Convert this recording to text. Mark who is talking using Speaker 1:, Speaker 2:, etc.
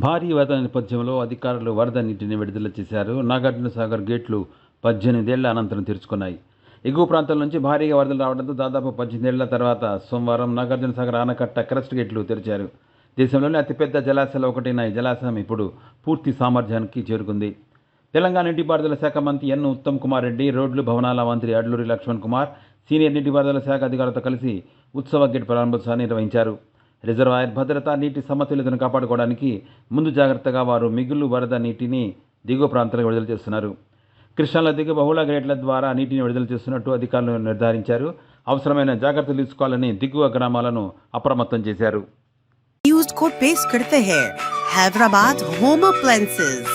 Speaker 1: భారీ వరద నేపథ్యంలో అధికారులు వరద నీటిని విడుదల చేశారు. నాగార్జున సాగర్ గేట్లు 18 ఏళ్ల అనంతరం తెరుచుకున్నాయి. ఎగువ ప్రాంతాల నుంచి భారీగా వరదలు రావడంతో దాదాపు 18 ఏళ్ల తర్వాత సోమవారం నాగార్జున సాగర్ ఆనకట్ట క్రస్ట్ గేట్లు తెరిచారు. దేశంలోనే అతిపెద్ద జలాశయాలు ఒకటైన ఈ జలాశయం ఇప్పుడు పూర్తి సామర్థ్యానికి చేరుకుంది. తెలంగాణ నీటిపారుదల శాఖ మంత్రి ఎన్ ఉత్తమ్ కుమార్ రెడ్డి, రోడ్లు భవనాల మంత్రి అడ్లూరి లక్ష్మణ్ కుమార్ సీనియర్ నీటిపారుదల శాఖ అధికారులతో కలిసి ఉత్సవ గేట్ ప్రారంభోత్సవాన్ని నిర్వహించారు. రిజర్వాయర్ భద్రత, నీటి సమతుల్యతను కాపాడుకోవడానికి ముందు జాగ్రత్తగా వారు మిగులు వరద నీటిని దిగువ ప్రాంతాలకు విడుదల చేస్తున్నారు. కృష్ణాలో దిగు బహుళ గేట్ల ద్వారా నీటిని విడుదల చేస్తున్నట్టు అధికారులు నిర్ధారించారు. అవసరమైన జాగ్రత్తలు తీసుకోవాలని దిగువ గ్రామాలను అప్రమత్తం చేశారు.
Speaker 2: यूज्ड को पेश करते हैं हैदराबाद होम अप्लायंसेज।